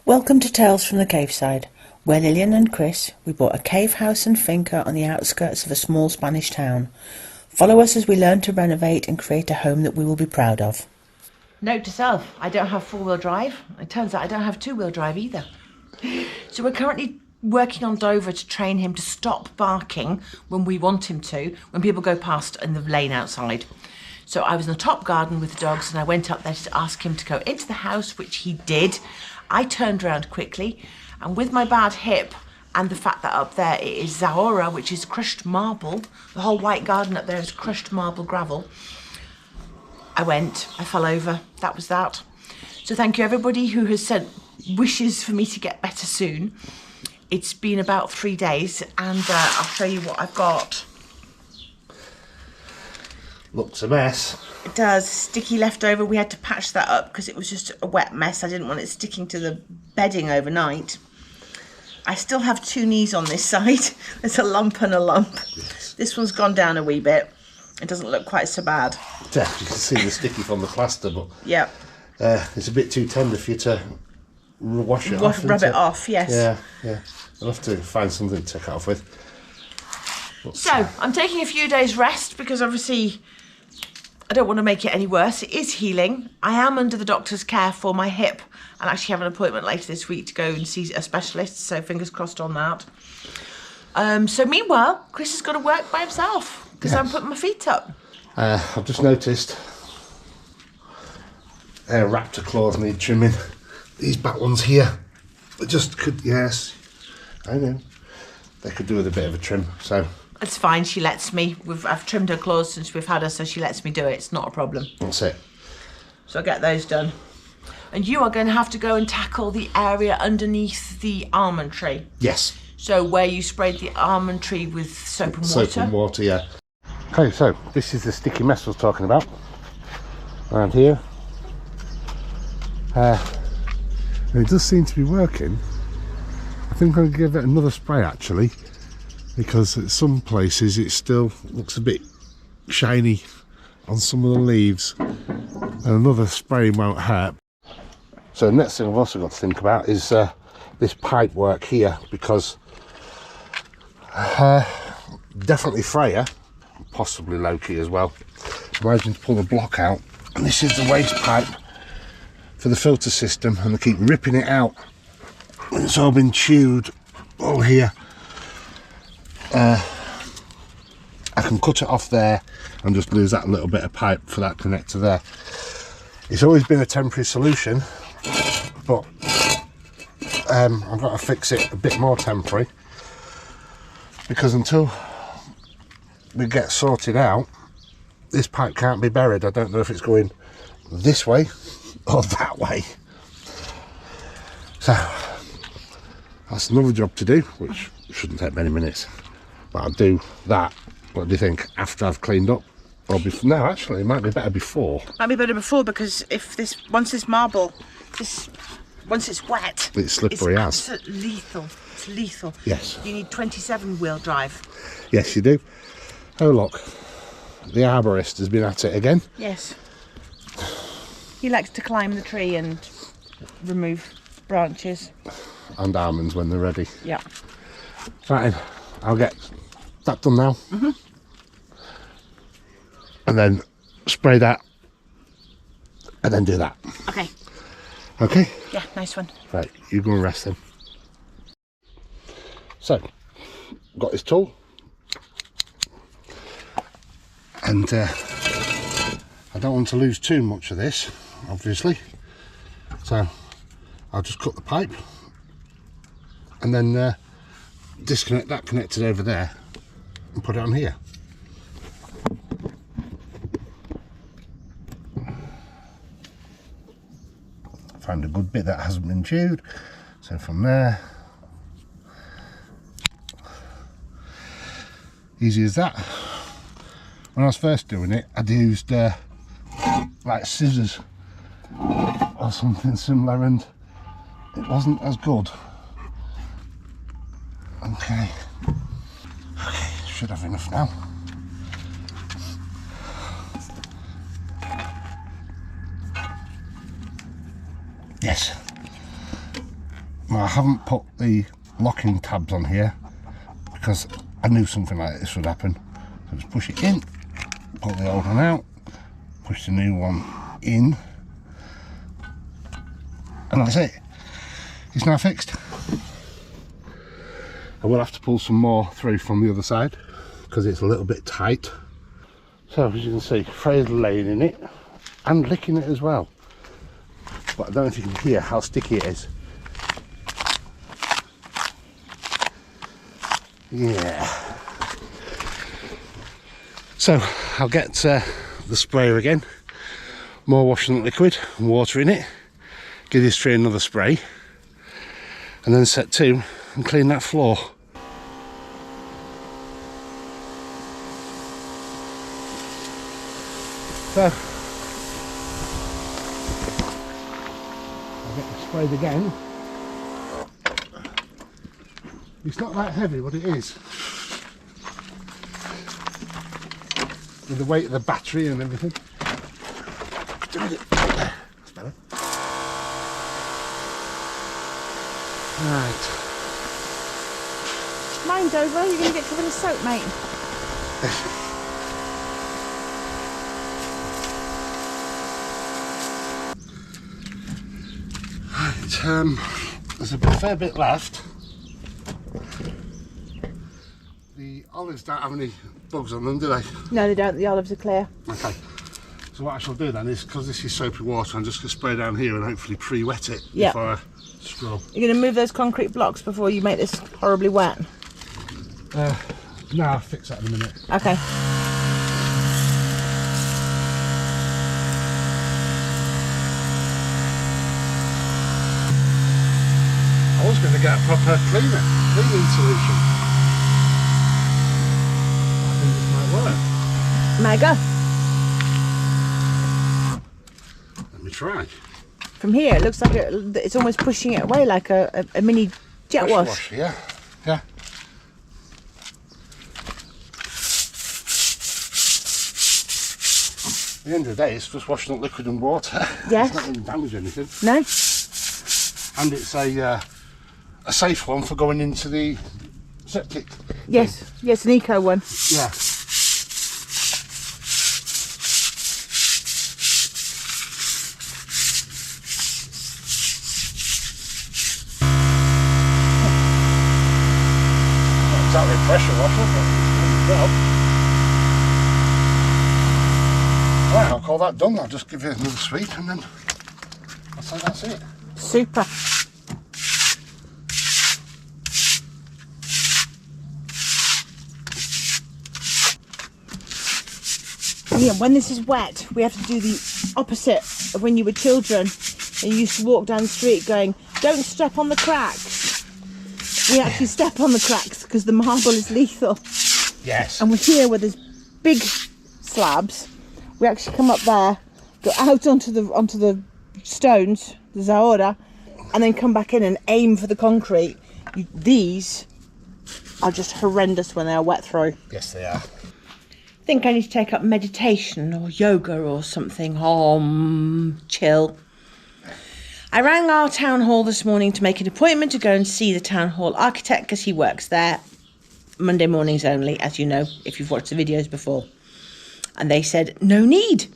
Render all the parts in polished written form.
Welcome to Tales from the Caveside, where Lillian and Chris, we bought a cave house and finca on the outskirts of a small Spanish town. Follow us as we learn to renovate and create a home that we will be proud of. Note to self, I don't have four-wheel drive. It turns out I don't have two-wheel drive either. So we're currently working on Dover to train him to stop barking when we want him to, when people go past in the lane outside. So I was in the top garden with the dogs and I went up there to ask him to go into the house, which he did. I turned around quickly, and with my bad hip and the fact that up there it is Zahora, which is crushed marble, the whole white garden up there is crushed marble gravel, I fell over, that was that. So thank you everybody who has sent wishes for me to get better soon. It's been about 3 days and I'll show you what I've got. Looks a mess. It does. Sticky leftover. We had to patch that up because it was just a wet mess. I didn't want it sticking to the bedding overnight. I still have 2 knees on this side. There's a lump and a lump. Yes. This one's gone down a wee bit. It doesn't look quite so bad. Yeah, you can see the sticky from the plaster, but yeah, it's a bit too tender for you to wash it off. Rub it off, yes. Yeah. I'll have to find something to take it off with. But, so, I'm taking a few days rest because obviously I don't want to make it any worse. It is healing. I am under the doctor's care for my hip and actually have an appointment later this week to go and see a specialist, so fingers crossed on that. So meanwhile, Chris has got to work by himself because I'm putting my feet up. I've just noticed raptor claws need trimming. These back ones here, they just could, yes, I know, they could do with a bit of a trim, so. It's fine, she lets me. I've trimmed her claws since we've had her, so she lets me do it. It's not a problem. That's it. So I'll get those done. And you are going to have to go and tackle the area underneath the almond tree. Yes. So where you sprayed the almond tree with soap and water. Soap and water, yeah. Okay, so this is the sticky mess I was talking about. Around here. It does seem to be working. I think I'm going to give it another spray actually, because at some places it still looks a bit shiny on some of the leaves, and another spray won't hurt. So the next thing I've also got to think about is this pipe work here, because definitely Freya, possibly Loki as well, managing to pull the block out, and this is the waste pipe for the filter system, and they keep ripping it out. It's all been chewed all here. I can cut it off there and just lose that little bit of pipe for that connector there. It's always been a temporary solution, but I've got to fix it a bit more temporary, because until we get sorted out, this pipe can't be buried. I don't know if it's going this way or that way. So that's another job to do, which shouldn't take many minutes. But I'll do that, what do you think, after I've cleaned up? Or before? No, actually, it might be better before. Might be better before, because if once it's marble, once it's wet, it's slippery as. It's lethal. It's lethal. Yes. You need 27-wheel drive. Yes, you do. Oh, look. The arborist has been at it again. Yes. He likes to climb the tree and remove branches. And almonds when they're ready. Yeah. Right, I'll get that done now. And then spray that. And then do that. Okay. Okay? Yeah, nice one. Right, you go and rest then. So, got this tool. And I don't want to lose too much of this, obviously. So, I'll just cut the pipe. And then disconnect that connected over there and put it on here. Find a good bit that hasn't been chewed, so from there, easy as that. When I was first doing it, I'd used like scissors or something similar, and it wasn't as good. Okay, should have enough now. Yes. Now I haven't put the locking tabs on here because I knew something like this would happen. So just push it in, pull the old one out, push the new one in, and that's it. It's now fixed. I will have to pull some more through from the other side because it's a little bit tight. So as you can see, Freya's laying in it and licking it as well. But I don't know if you can hear how sticky it is. Yeah. So I'll get the sprayer again, more washing liquid and water in it, give this tree another spray, and then set to and clean that floor. So I'll get it sprayed again. It's not that heavy, but it is. With the weight of the battery and everything. That's better. Right. Mind over, you're going to get covered in soap, mate. Right, there's a fair bit left. The olives don't have any bugs on them, do they? No, they don't. The olives are clear. Okay. So what I shall do then is, because this is soapy water, I'm just going to spray down here and hopefully pre-wet it before I scrub. You're going to move those concrete blocks before you make this horribly wet? No, I'll fix that in a minute. Okay. I was going to get a proper cleaning solution. I think this might work. Mega. Let me try. From here, it looks like it's almost pushing it away like a mini jet wash. Yeah, yeah. At the end of the day, it's just washing up liquid and water. Yes. It's not going to damage anything. No? And it's a safe one for going into the septic. Yes, yes, an eco one. Yeah. Not exactly pressure washer, but it's good job. Right, I'll call that done. I'll just give it another sweep and then I'll say that's it. Super. Yeah, when this is wet, we have to do the opposite of when you were children and you used to walk down the street going, don't step on the cracks. We actually step on the cracks because the marble is lethal. Yes. And we're here where there's big slabs. We actually come up there, go out onto the stones, the Zaora, and then come back in and aim for the concrete. These are just horrendous when they are wet through. Yes, they are. I think I need to take up meditation or yoga or something. Chill. I rang our town hall this morning to make an appointment to go and see the town hall architect because he works there Monday mornings only, as you know, if you've watched the videos before. And they said, no need.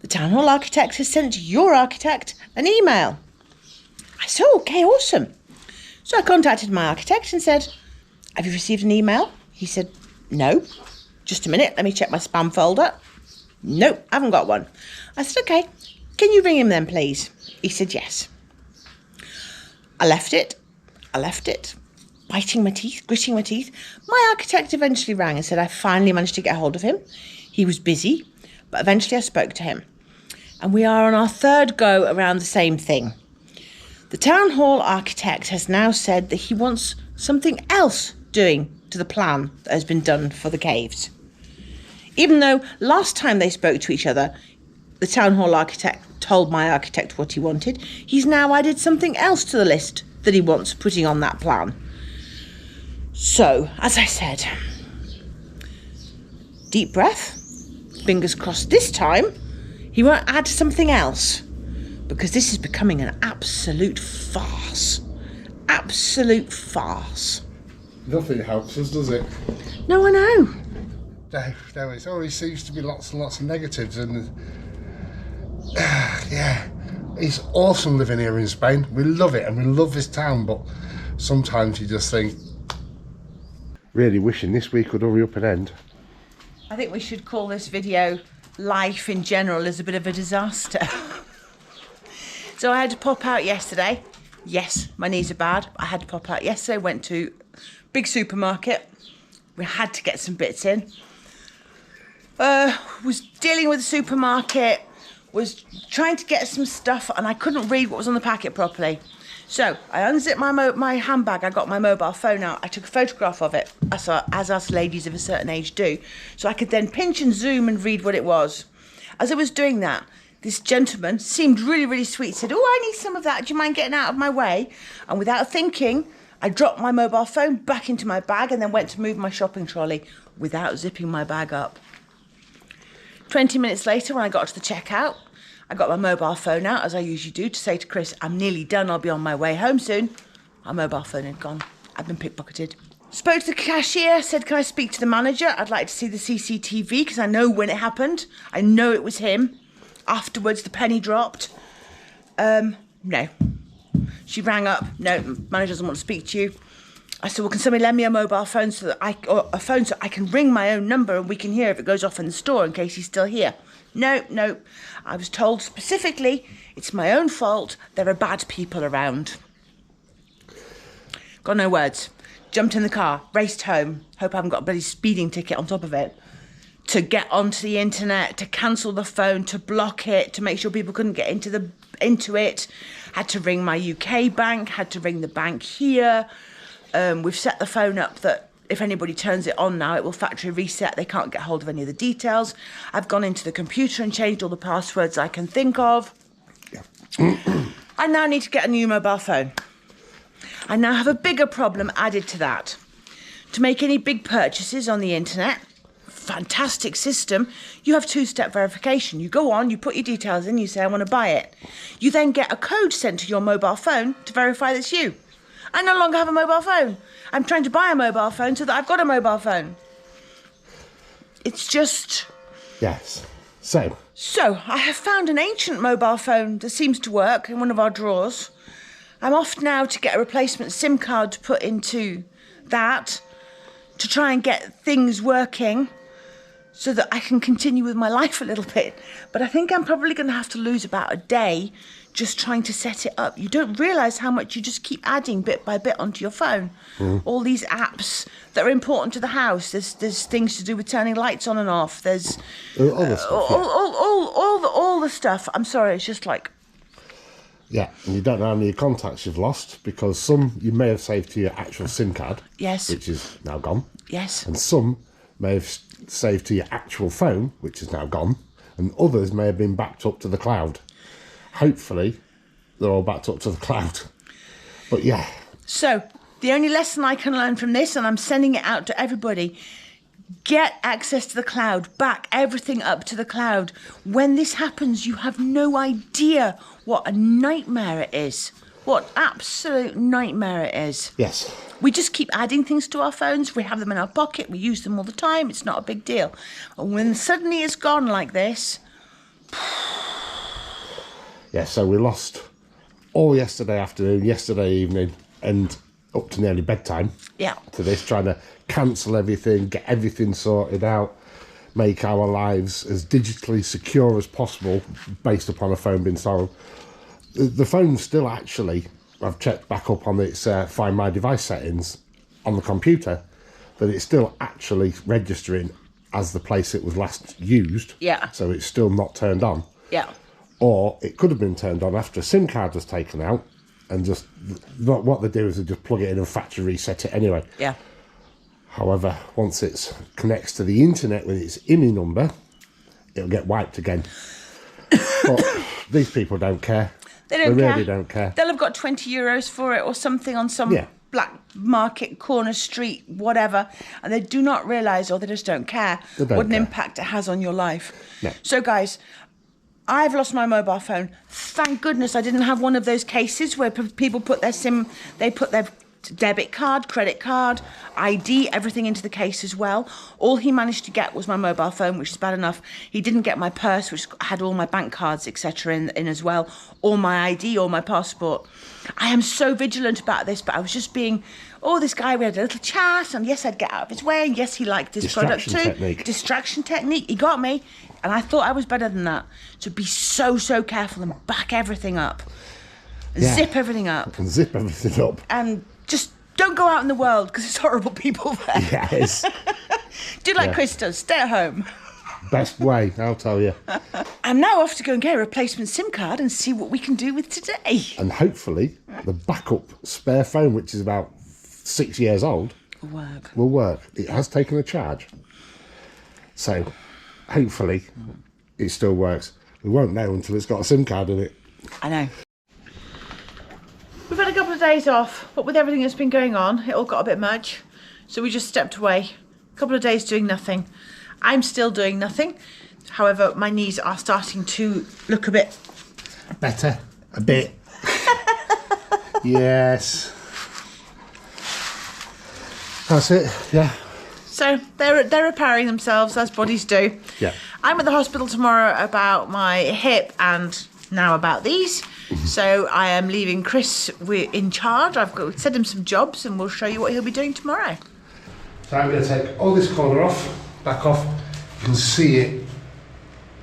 The town hall architect has sent your architect an email. I said, oh, okay, awesome. So I contacted my architect and said, have you received an email? He said, no. Just a minute, let me check my spam folder. Nope, I haven't got one. I said, okay, can you ring him then, please? He said, yes. I left it, biting my teeth, gritting my teeth. My architect eventually rang and said I finally managed to get hold of him. He was busy, but eventually I spoke to him. And we are on our third go around the same thing. The town hall architect has now said that he wants something else doing to the plan that has been done for the caves. Even though last time they spoke to each other, the town hall architect told my architect what he wanted, he's now added something else to the list that he wants putting on that plan. So, as I said, deep breath, fingers crossed this time he won't add something else, because this is becoming an absolute farce. absolute farce. Nothing helps us, does it? No, I know. No, it always seems to be lots and lots of negatives, and yeah, it's awesome living here in Spain. We love it, and we love this town, but sometimes you just think, really wishing this week would hurry up and end. I think we should call this video Life in General is a Bit of a Disaster. So I had to pop out yesterday. Yes, my knees are bad. I had to pop out yesterday, went to big supermarket. We had to get some bits in. Was dealing with the supermarket, was trying to get some stuff, and I couldn't read what was on the packet properly. So I unzipped my handbag, I got my mobile phone out, I took a photograph of it, as us ladies of a certain age do, so I could then pinch and zoom and read what it was. As I was doing that, this gentleman seemed really, really sweet, said, "Oh, I need some of that, do you mind getting out of my way?" And without thinking, I dropped my mobile phone back into my bag and then went to move my shopping trolley without zipping my bag up. 20 minutes later, when I got to the checkout, I got my mobile phone out, as I usually do, to say to Chris, "I'm nearly done, I'll be on my way home soon." My mobile phone had gone. I'd been pickpocketed. Spoke to the cashier, said, "Can I speak to the manager? I'd like to see the CCTV, because I know when it happened. I know it was him." Afterwards, the penny dropped. No. She rang up. "No, manager doesn't want to speak to you." I said, "Well, can somebody lend me a mobile phone so that a phone so I can ring my own number and we can hear if it goes off in the store in case he's still here?" No. I was told specifically, it's my own fault. There are bad people around. Got no words. Jumped in the car, raced home. Hope I haven't got a bloody speeding ticket on top of it. To get onto the internet, to cancel the phone, to block it, to make sure people couldn't get into it. Had to ring my UK bank, had to ring the bank here. We've set the phone up that if anybody turns it on now, it will factory reset. They can't get hold of any of the details. I've gone into the computer and changed all the passwords I can think of. I now need to get a new mobile phone. I now have a bigger problem added to that. To make any big purchases on the internet, fantastic system, you have two-step verification. You go on, you put your details in, you say, "I want to buy it." You then get a code sent to your mobile phone to verify that's you. I no longer have a mobile phone. I'm trying to buy a mobile phone so that I've got a mobile phone. It's just... Yes. So I have found an ancient mobile phone that seems to work in one of our drawers. I'm off now to get a replacement SIM card to put into that to try and get things working so that I can continue with my life a little bit. But I think I'm probably going to have to lose about a day just trying to set it up. You don't realise how much you just keep adding bit by bit onto your phone. All these apps that are important to the house. There's things to do with turning lights on and off. There's other stuff, all the stuff. I'm sorry, it's just like... yeah, and you don't know how many contacts you've lost, because some you may have saved to your actual SIM card, Yes. which is now gone, Yes. and some may have saved to your actual phone, which is now gone, and others may have been backed up to the cloud. Hopefully, they're all backed up to the cloud. But yeah. So, the only lesson I can learn from this, and I'm sending it out to everybody, get access to the cloud, back everything up to the cloud. When this happens, you have no idea what a nightmare it is. What absolute nightmare it is. Yes. We just keep adding things to our phones. We have them in our pocket. We use them all the time. It's not a big deal. And when suddenly it's gone like this... Yeah, so we lost all yesterday afternoon, yesterday evening, and up to nearly bedtime. Yeah. To this, trying to cancel everything, get everything sorted out, make our lives as digitally secure as possible based upon a phone being stolen. The phone's still actually, I've checked back up on its Find My Device settings on the computer, that it's still actually registering as the place it was last used. Yeah. So it's still not turned on. Yeah. Or it could have been turned on after a SIM card was taken out, and just what they do is they just plug it in and factory reset it anyway. Yeah. However, once it connects to the internet with its IMEI number, it'll get wiped again. But these people don't care. They really don't care. They'll have got 20 euros for it or something on some black market, corner street, whatever, and they do not realise, or they just don't care, what an impact it has on your life. No. So, guys, I've lost my mobile phone. Thank goodness I didn't have one of those cases where people put their they put their debit card, credit card, ID, everything into the case as well. All he managed to get was my mobile phone, which is bad enough. He didn't get my purse, which had all my bank cards, etc. in as well, or my ID, or my passport. I am so vigilant about this, but I was just being, this guy, we had a little chat, and yes, I'd get out of his way, and yes, he liked this product too. Technique. Distraction technique. He got me, and I thought I was better than that. So be so careful and back everything up. And zip everything up. And zip everything up. And just don't go out in the world because there's horrible people there. Yes. Do like Chris does, stay at home. Best way, I'll tell you. I'm now off to go and get a replacement SIM card and see what we can do with today. And hopefully the backup spare phone, which is about 6 years old, will work. It has taken a charge. So hopefully it still works. We won't know until it's got a SIM card in it. I know. We've had a couple of days off, but with everything that's been going on, it all got a bit much. So we just stepped away. A couple of days doing nothing. I'm still doing nothing. However, my knees are starting to look a bit better. A bit. Yes. That's it, yeah. So they're repairing themselves, as bodies do. Yeah. I'm at the hospital tomorrow about my hip and now about these. So I am leaving Chris in charge. I've got set him some jobs and we'll show you what he'll be doing tomorrow. So I'm going to take all this corner back off. You can see it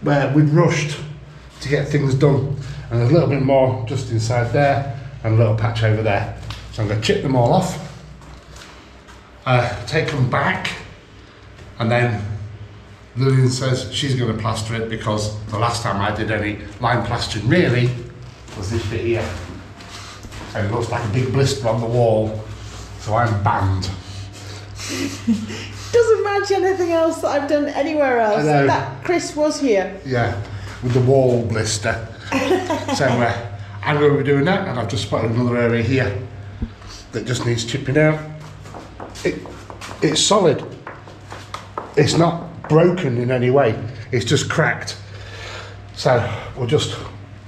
where we'd rushed to get things done. And there's a little bit more just inside there and a little patch over there. So I'm going to chip them all off, take them back, and then Lillian says she's going to plaster it because the last time I did any line plastering really was this bit here. So it looks like a big blister on the wall, so I'm banned. Doesn't match anything else that I've done anywhere else. That Chris was here. Yeah, with the wall blister. So I'm going to be doing that, and I've just spotted another area here that just needs chipping out. It's solid. It's not broken in any way. It's just cracked. So we'll just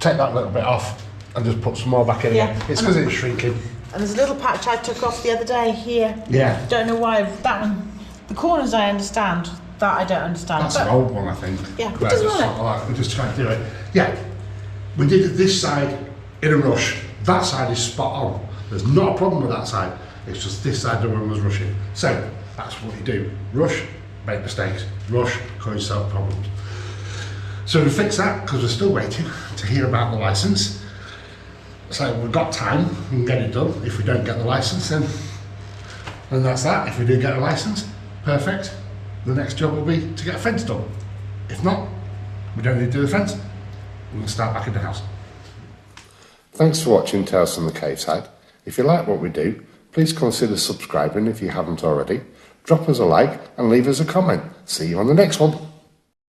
take that little bit off and just put some more back in again. It's because it's shrinking. And there's a little patch I took off the other day here. Yeah. Don't know why. That one, the corners I understand. That I don't understand. That's an old one, I think. Yeah, it doesn't matter. Like, we're just trying to do it. Yeah, we did this side in a rush. That side is spot on. There's not a problem with that side. It's just this side the one was rushing. So that's what you do. Rush, make mistakes. Rush, cause yourself problems. So we fix that because we're still waiting to hear about the licence. So we've got time, we can get it done. If we don't get the licence, then that's that. If we do get a licence, perfect. The next job will be to get a fence done. If not, we don't need to do the fence. We can start back in the house. Thanks for watching Tales from the Cave Side. If you like what we do, please consider subscribing if you haven't already. Drop us a like and leave us a comment. See you on the next one.